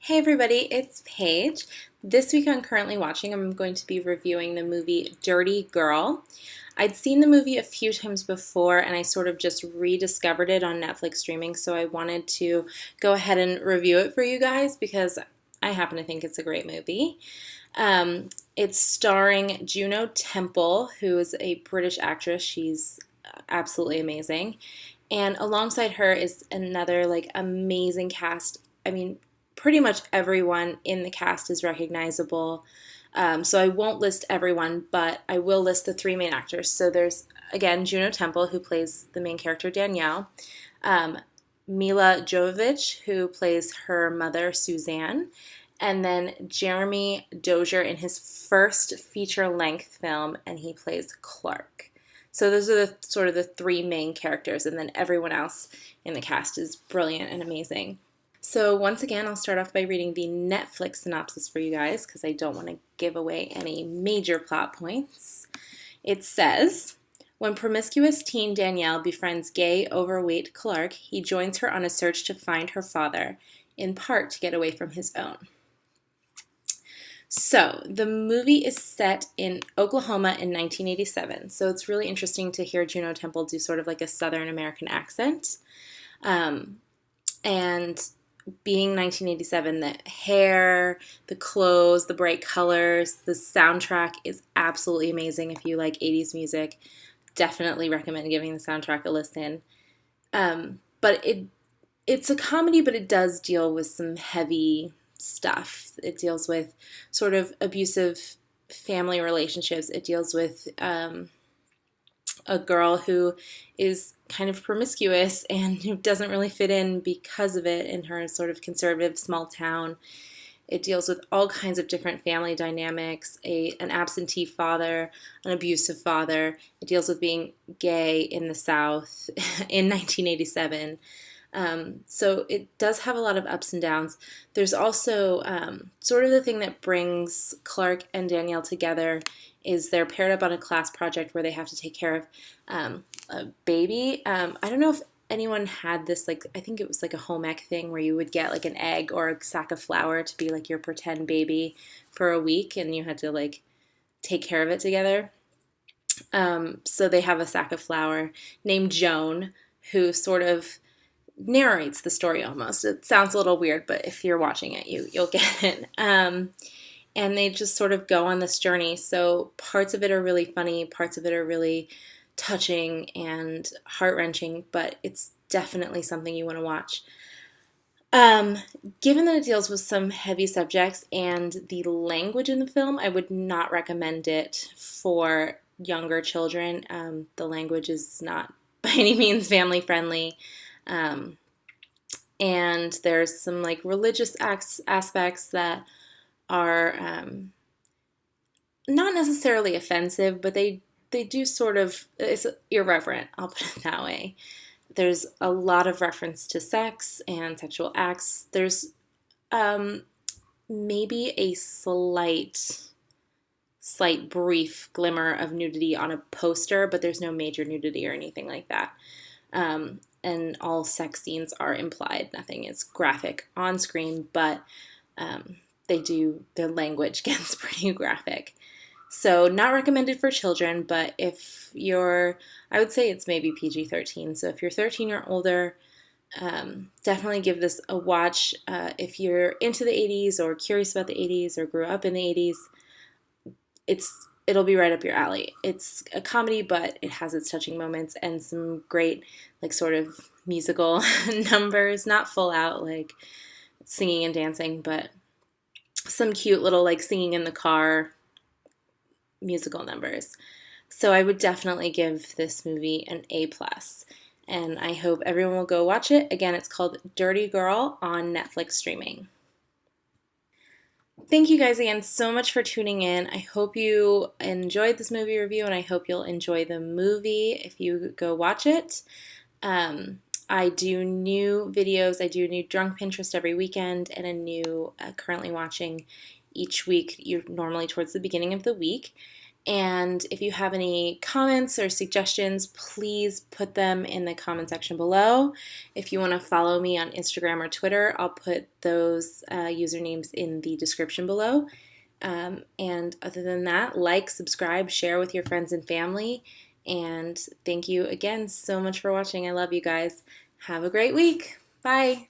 Hey everybody, it's Paige. This week I'm currently watching, I'm going to be reviewing the movie Dirty Girl. I'd seen the movie a few times before and I sort of just rediscovered it on Netflix streaming, so I wanted to go ahead and review it for you guys because I happen to think it's a great movie. It's starring Juno Temple, who is a British actress. She's absolutely amazing. And alongside her is another amazing cast. I mean, pretty much everyone in the cast is recognizable. So I won't list everyone, but I will list the three main actors. So there's, again, Juno Temple, who plays the main character, Danielle. Um, Mila Jovovich, who plays her mother, Suzanne. And then Jeremy Dozier in his first feature-length film, and he plays Clark. So those are the sort of the three main characters, and then everyone else in the cast is brilliant and amazing. So once again, I'll start off by reading the Netflix synopsis for you guys because I don't want to give away any major plot points. It says, when promiscuous teen Danielle befriends gay, overweight Clark, he joins her on a search to find her father, in part to get away from his own. So, the movie is set in Oklahoma in 1987, so it's really interesting to hear Juno Temple do sort of like a Southern American accent. And being 1987, the hair, the clothes, the bright colors, the soundtrack is absolutely amazing. If you like 80s music, definitely recommend giving the soundtrack a listen. But it's a comedy, but it does deal with some heavy stuff. It deals with sort of abusive family relationships. It deals with a girl who is kind of promiscuous and who doesn't really fit in because of it in her sort of conservative small town. It deals with all kinds of different family dynamics, an absentee father, an abusive father. It deals with being gay in the South in 1987. So it does have a lot of ups and downs. There's also sort of the thing that brings Clark and Danielle together is they're paired up on a class project where they have to take care of a baby. I don't know if anyone had this, I think it was like a home ec thing where you would get like an egg or a sack of flour to be like your pretend baby for a week and you had to take care of it together. So they have a sack of flour named Joan who sort of narrates the story almost. It sounds a little weird, but if you're watching it, you'll get it. And they just sort of go on this journey. So parts of it are really funny, parts of it are really touching and heart-wrenching, but it's definitely something you want to watch. Given that it deals with some heavy subjects and the language in the film, I would not recommend it for younger children. The language is not by any means family friendly. And there's some religious aspects that are not necessarily offensive, but they do sort of, it's irreverent, I'll put it that way. There's a lot of reference to sex and sexual acts. There's maybe a slight brief glimmer of nudity on a poster, but there's no major nudity or anything like that. And all sex scenes are implied. Nothing is graphic on screen, but their language gets pretty graphic. So not recommended for children, but I would say it's maybe PG-13. So if you're 13 or older, definitely give this a watch. If you're into the 80s or curious about the 80s or grew up in the 80s, it'll be right up your alley. It's a comedy, but it has its touching moments and some great, sort of musical numbers. Not full out, singing and dancing, but some cute little, singing in the car musical numbers. So I would definitely give this movie an A+. And I hope everyone will go watch it. Again, it's called Dirty Girl on Netflix streaming. Thank you guys again so much for tuning in. I hope you enjoyed this movie review and I hope you'll enjoy the movie if you go watch it. I do new videos. I do a new Drunk Pinterest every weekend and a new currently watching each week, normally towards the beginning of the week. And if you have any comments or suggestions, please put them in the comment section below. If you want to follow me on Instagram or Twitter, I'll put those usernames in the description below. And other than that, like, subscribe, share with your friends and family. And thank you again so much for watching. I love you guys. Have a great week. Bye.